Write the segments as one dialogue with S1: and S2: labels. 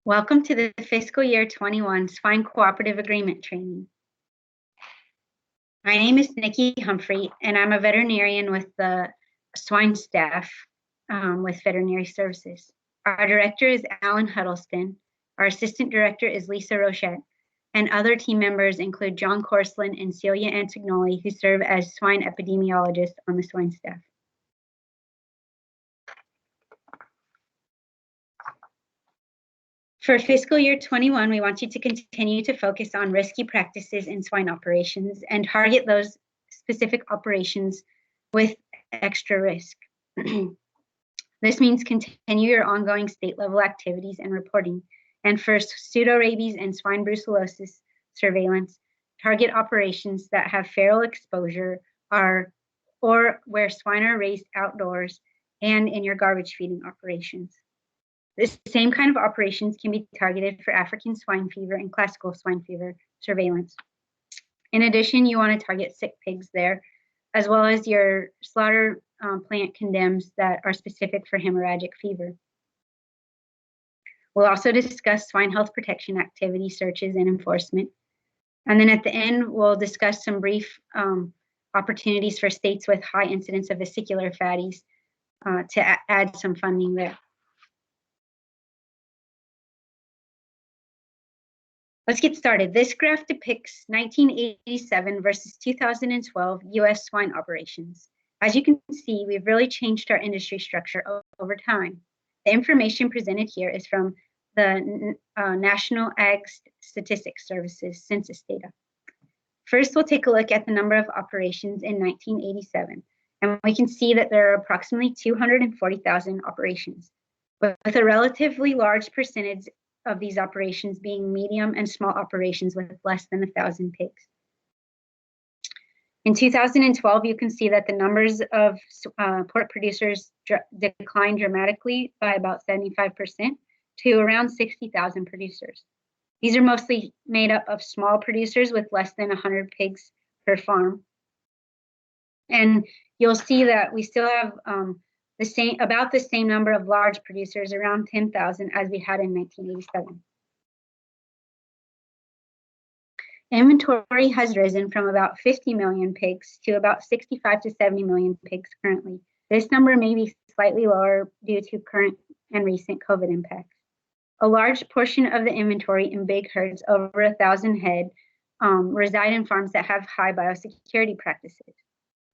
S1: Welcome to the fiscal year 21 Swine Cooperative Agreement training. My name is Nikki Humphrey, and I'm a veterinarian with the swine staff with Veterinary Services. Our director is Alan Huddleston. Our assistant director is Lisa Rochette, and other team members include John Corslin and Celia Antignoli, who serve as swine epidemiologists on the swine staff. For fiscal year 21, we want you to continue to focus on risky practices in swine operations and target those specific operations with extra risk. This means continue your ongoing state level activities and reporting. And for pseudorabies and swine brucellosis surveillance, target operations that have feral exposure or where swine are raised outdoors and in your garbage feeding operations. The same kind of operations can be targeted for African swine fever and classical swine fever surveillance. In addition, you want to target sick pigs there, as well as your slaughter plant condemns that are specific for hemorrhagic fever. We'll also discuss swine health protection activity searches and enforcement. And then at the end, we'll discuss some brief opportunities for states with high incidence of vesicular fatties to add some funding there. Let's get started. This graph depicts 1987 versus 2012 U.S. swine operations. As you can see, we've really changed our industry structure over time. The information presented here is from the National Ag Statistics Services census data. First, we'll take a look at the number of operations in 1987, and we can see that there are approximately 240,000 operations, with a relatively large percentage of these operations being medium and small operations with less than 1,000 pigs. In 2012, you can see that the numbers of pork producers declined dramatically by about 75% to around 60,000 producers. These are mostly made up of small producers with less than 100 pigs per farm. And you'll see that we still have about the same number of large producers, around 10,000, as we had in 1987. Inventory has risen from about 50 million pigs to about 65 to 70 million pigs currently. This number may be slightly lower due to current and recent COVID impacts. A large portion of the inventory in big herds over 1,000 head reside in farms that have high biosecurity practices.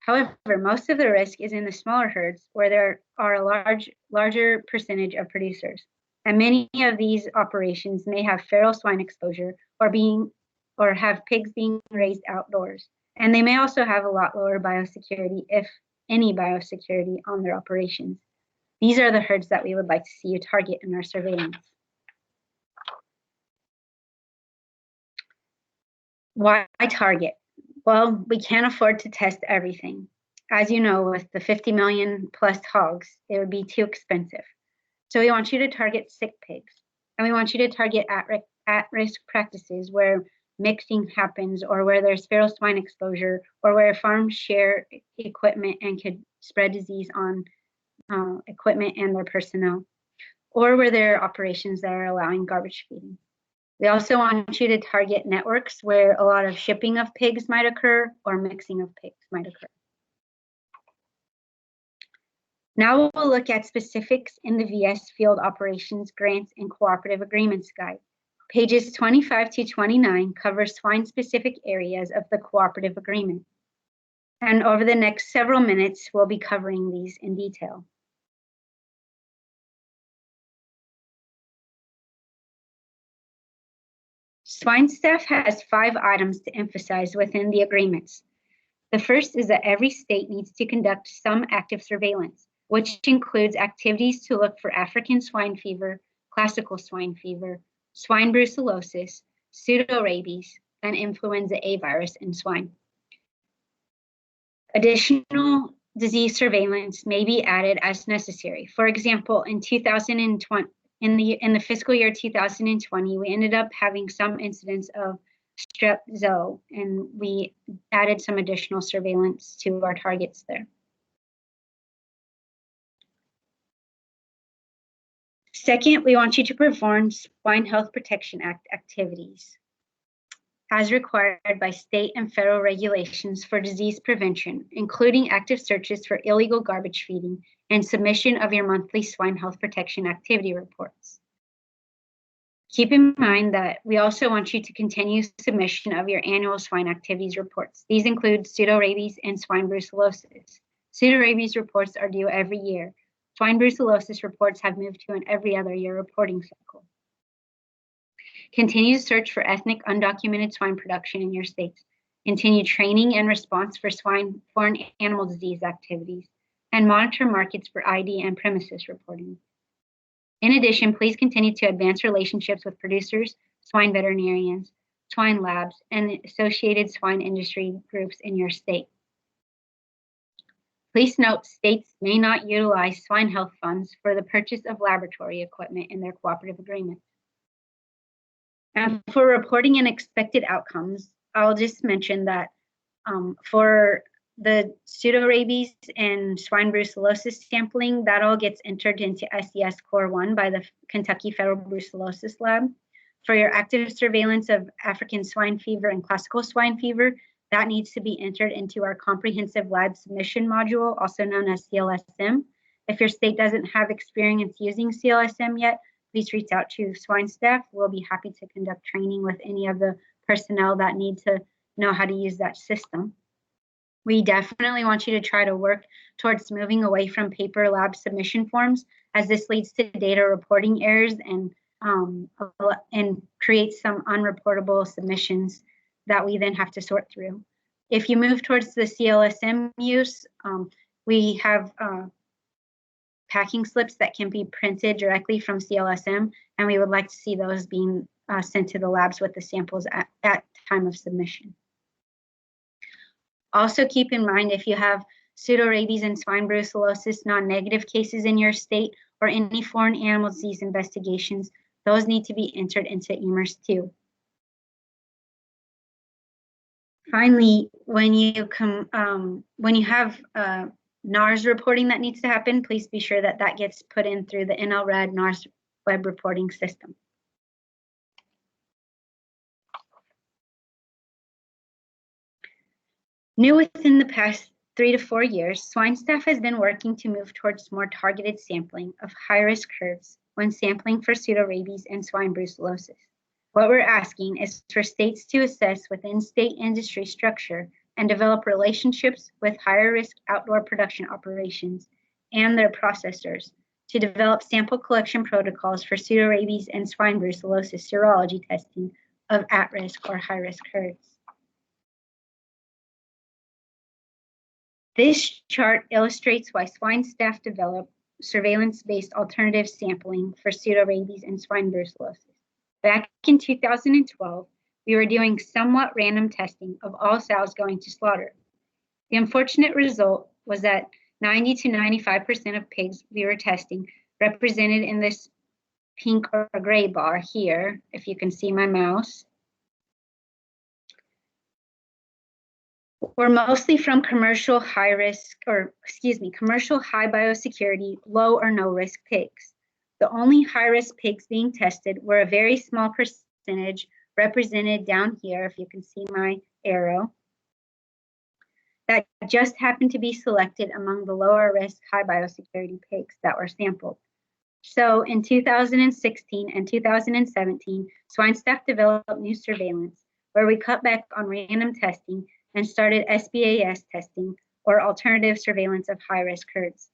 S1: However, most of the risk is in the smaller herds where there are a larger percentage of producers. And many of these operations may have feral swine exposure or have pigs being raised outdoors. And they may also have a lot lower biosecurity, if any biosecurity, on their operations. These are the herds that we would like to see you target in our surveillance. Why target? Well, we can't afford to test everything. As you know, with the 50 million plus hogs, it would be too expensive. So we want you to target sick pigs, and we want you to target at-risk practices where mixing happens, or where there's feral swine exposure, or where farms share equipment and could spread disease on equipment and their personnel, or where there are operations that are allowing garbage feeding. We also want you to target networks where a lot of shipping of pigs might occur or mixing of pigs might occur. Now we'll look at specifics in the VS Field Operations Grants and Cooperative Agreements Guide. Pages 25 to 29 cover swine-specific areas of the cooperative agreement. And over the next several minutes, we'll be covering these in detail. Swine staff has 5 items to emphasize within the agreements. The first is that every state needs to conduct some active surveillance, which includes activities to look for African swine fever, classical swine fever, swine brucellosis, pseudorabies, and influenza A virus in swine. Additional disease surveillance may be added as necessary. For example, in 2020, in the fiscal year 2020, we ended up having some incidents of strep zoo, and we added some additional surveillance to our targets there. Second, we want you to perform Swine Health Protection Act activities as required by state and federal regulations for disease prevention, including active searches for illegal garbage feeding and submission of your monthly swine health protection activity reports. Keep in mind that we also want you to continue submission of your annual swine activities reports. These include pseudorabies and swine brucellosis. Pseudorabies reports are due every year. Swine brucellosis reports have moved to an every other year reporting cycle. Continue to search for ethnic undocumented swine production in your states. Continue training and response for swine foreign animal disease activities, and monitor markets for ID and premises reporting. In addition, please continue to advance relationships with producers, swine veterinarians, swine labs, and associated swine industry groups in your state. Please note states may not utilize swine health funds for the purchase of laboratory equipment in their cooperative agreement. And for reporting and expected outcomes, I'll just mention that for the pseudorabies and swine brucellosis sampling, that all gets entered into SES Core 1 by the Kentucky Federal Brucellosis Lab. For your active surveillance of African swine fever and classical swine fever, that needs to be entered into our comprehensive lab submission module, also known as CLSM. If your state doesn't have experience using CLSM yet, please reach out to swine staff. We'll be happy to conduct training with any of the personnel that need to know how to use that system. We definitely want you to try to work towards moving away from paper lab submission forms, as this leads to data reporting errors and creates some unreportable submissions that we then have to sort through. If you move towards the CLSM use, we have packing slips that can be printed directly from CLSM, and we would like to see those being sent to the labs with the samples at time of submission. Also keep in mind, if you have pseudorabies and swine brucellosis non-negative cases in your state or any foreign animal disease investigations, those need to be entered into EMERS too. Finally, when you have NARS reporting that needs to happen, please be sure that that gets put in through the NLRAD NARS web reporting system. New within the past 3 to 4 years, swine staff has been working to move towards more targeted sampling of high-risk herds when sampling for pseudorabies and swine brucellosis. What we're asking is for states to assess within state industry structure and develop relationships with higher risk outdoor production operations and their processors to develop sample collection protocols for pseudorabies and swine brucellosis serology testing of at-risk or high-risk herds. This chart illustrates why swine staff develop surveillance-based alternative sampling for pseudorabies and swine brucellosis. Back in 2012, we were doing somewhat random testing of all sows going to slaughter. The unfortunate result was that 90 to 95% of pigs we were testing, represented in this pink or gray bar here, if you can see my mouse, were mostly from commercial high biosecurity, low or no risk pigs. The only high risk pigs being tested were a very small percentage, represented down here, if you can see my arrow, that just happened to be selected among the lower risk high biosecurity pigs that were sampled. So in 2016 and 2017, swine staff developed new surveillance where we cut back on random testing and started SBAS testing, or alternative surveillance of high risk herds.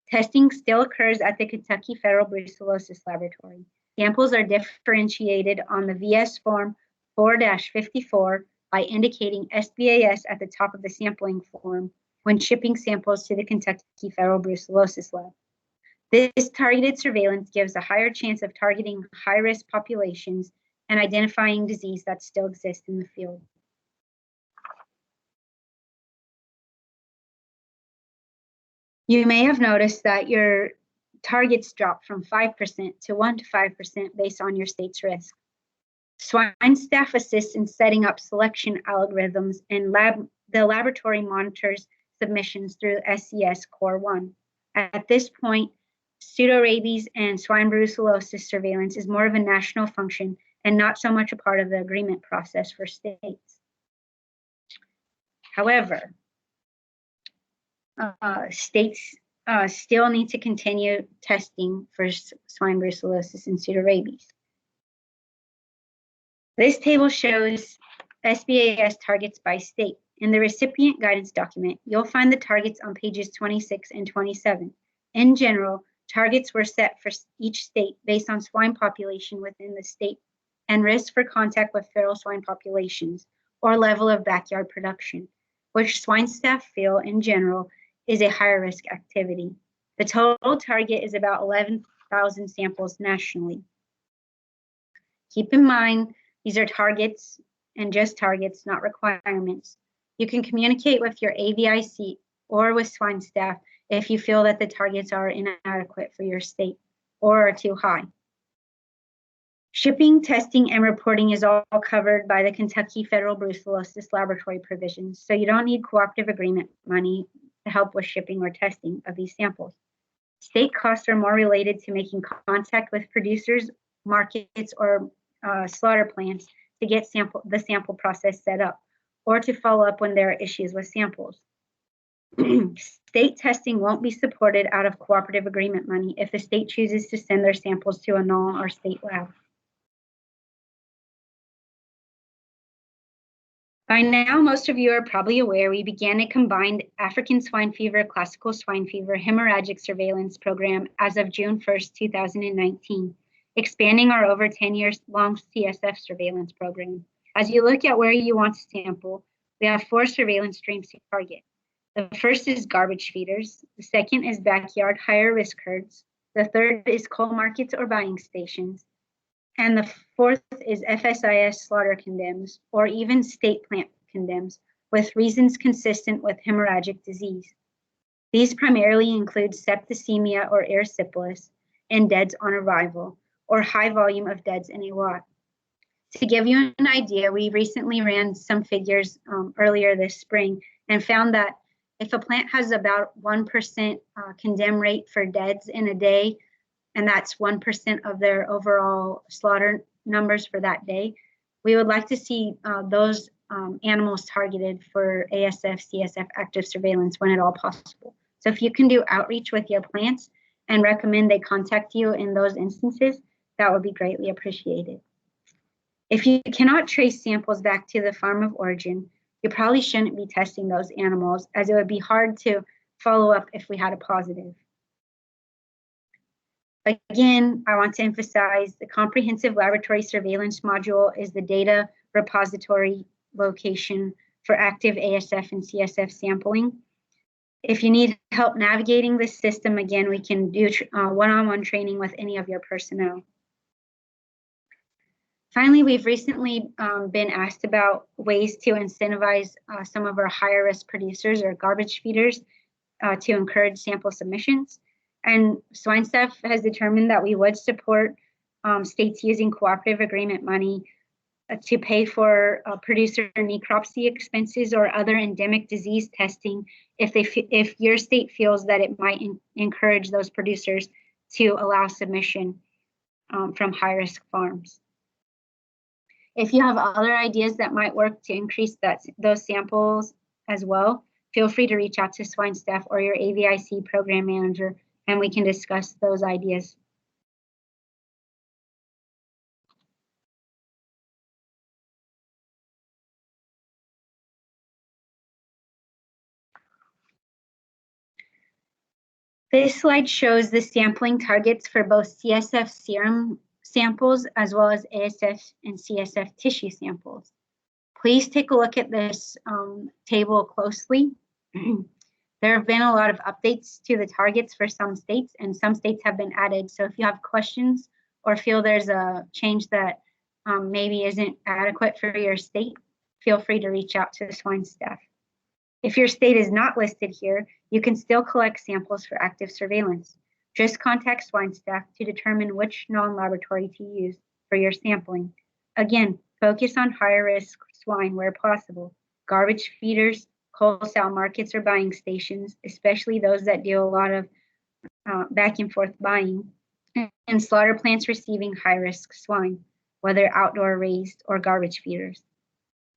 S1: Testing still occurs at the Kentucky Federal Brucellosis Laboratory. Samples are differentiated on the VS form 4-54 by indicating SBAS at the top of the sampling form when shipping samples to the Kentucky Federal Brucellosis Lab. This targeted surveillance gives a higher chance of targeting high-risk populations and identifying disease that still exists in the field. You may have noticed that your targets drop from 5% to 1 to 5% based on your state's risk. Swine staff assists in setting up selection algorithms, and the laboratory monitors submissions through SES Core 1. At this point, Pseudorabies and swine brucellosis surveillance is more of a national function and not so much a part of the agreement process for states. However, states still need to continue testing for swine brucellosis and pseudorabies. This table shows SBAS targets by state. In the recipient guidance document, you'll find the targets on pages 26 and 27. In general, targets were set for each state based on swine population within the state and risk for contact with feral swine populations or level of backyard production, which swine staff feel in general is a higher risk activity. The total target is about 11,000 samples nationally. Keep in mind, these are targets and just targets, not requirements. You can communicate with your AVIC or with swine staff if you feel that the targets are inadequate for your state or are too high. Shipping, testing, and reporting is all covered by the Kentucky Federal Brucellosis Laboratory provisions, so you don't need cooperative agreement money to help with shipping or testing of these samples. State costs are more related to making contact with producers, markets, or slaughter plants to get the sample process set up, or to follow up when there are issues with samples. State testing won't be supported out of cooperative agreement money if the state chooses to send their samples to a null or state lab. By now, most of you are probably aware we began a combined African swine fever, classical swine fever, hemorrhagic surveillance program as of June 1st, 2019, expanding our over 10 years long CSF surveillance program. As you look at where you want to sample, we have 4 surveillance streams to target. The first is garbage feeders. The second is backyard higher risk herds. The third is coal markets or buying stations. And the fourth is FSIS slaughter condemns or even state plant condemns with reasons consistent with hemorrhagic disease. These primarily include septicemia or erysipelas and deads on arrival or high volume of deads in a lot. To give you an idea, we recently ran some figures earlier this spring and found that if a plant has about 1% condemn rate for deads in a day, and that's 1% of their overall slaughter numbers for that day, we would like to see those animals targeted for ASF, CSF active surveillance when at all possible. So if you can do outreach with your plants and recommend they contact you in those instances, that would be greatly appreciated. If you cannot trace samples back to the farm of origin, you probably shouldn't be testing those animals, as it would be hard to follow up if we had a positive. Again, I want to emphasize the comprehensive laboratory surveillance module is the data repository location for active ASF and CSF sampling. If you need help navigating this system, again, we can do one-on-one training with any of your personnel. Finally, we've recently been asked about ways to incentivize some of our higher risk producers or garbage feeders to encourage sample submissions. And swine staff has determined that we would support states using cooperative agreement money to pay for producer necropsy expenses or other endemic disease testing if your state feels that it might encourage those producers to allow submission from high-risk farms. If you have other ideas that might work to increase those samples as well, feel free to reach out to swine staff or your AVIC program manager, and we can discuss those ideas. This slide shows the sampling targets for both CSF serum samples as well as ASF and CSF tissue samples. Please take a look at this table closely. There have been a lot of updates to the targets for some states, and some states have been added. So if you have questions or feel there's a change that maybe isn't adequate for your state, feel free to reach out to the swine staff. If your state is not listed here, you can still collect samples for active surveillance. Just contact swine staff to determine which non-laboratory to use for your sampling. Again, focus on higher risk swine where possible. Garbage feeders, wholesale markets or buying stations, especially those that do a lot of back and forth buying, and slaughter plants receiving high-risk swine, whether outdoor raised or garbage feeders.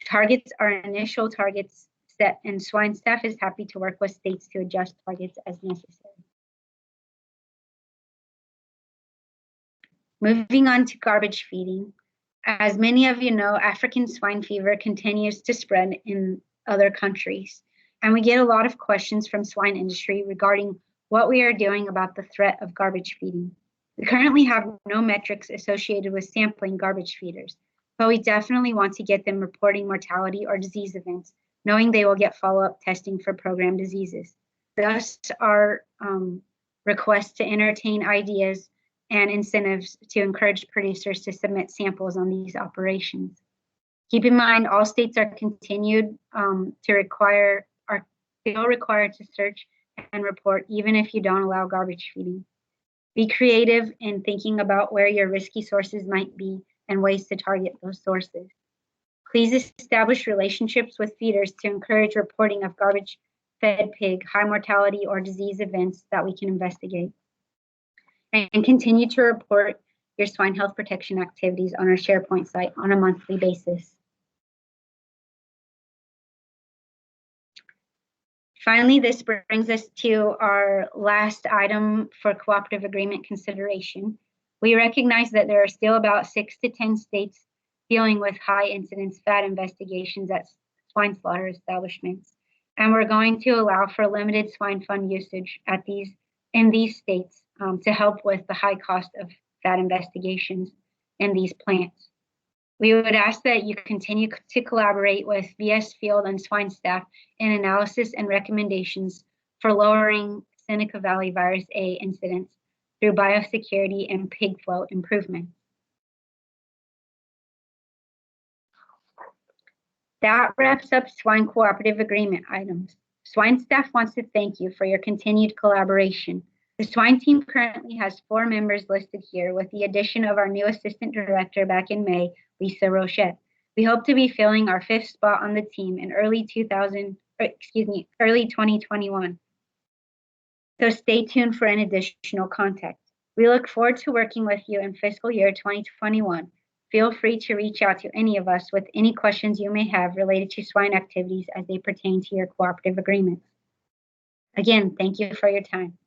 S1: Targets are initial targets set, and swine staff is happy to work with states to adjust targets as necessary. Moving on to garbage feeding. As many of you know, African swine fever continues to spread in other countries, and we get a lot of questions from swine industry regarding what we are doing about the threat of garbage feeding. We currently have no metrics associated with sampling garbage feeders, but we definitely want to get them reporting mortality or disease events, knowing they will get follow-up testing for program diseases. Thus, our request to entertain ideas and incentives to encourage producers to submit samples on these operations. Keep in mind, all states are continued are still required to search and report, even if you don't allow garbage feeding. Be creative in thinking about where your risky sources might be and ways to target those sources. Please establish relationships with feeders to encourage reporting of garbage-fed pig, high mortality, or disease events that we can investigate. And continue to report your swine health protection activities on our SharePoint site on a monthly basis. Finally, this brings us to our last item for cooperative agreement consideration. We recognize that there are still about 6 to 10 states dealing with high incidence fat investigations at swine slaughter establishments, and we're going to allow for limited swine fund usage in these states to help with the high cost of fat investigations in these plants. We would ask that you continue to collaborate with VS field and swine staff in analysis and recommendations for lowering Seneca Valley virus A incidence through biosecurity and pig flow improvement. That wraps up swine cooperative agreement items. Swine staff wants to thank you for your continued collaboration. The swine team currently has 4 members listed here, with the addition of our new assistant director back in May, Lisa Rochette. We hope to be filling our 5th spot on the team in early 2021. So stay tuned for an additional contact. We look forward to working with you in fiscal year 2021. Feel free to reach out to any of us with any questions you may have related to swine activities as they pertain to your cooperative agreements. Again, thank you for your time.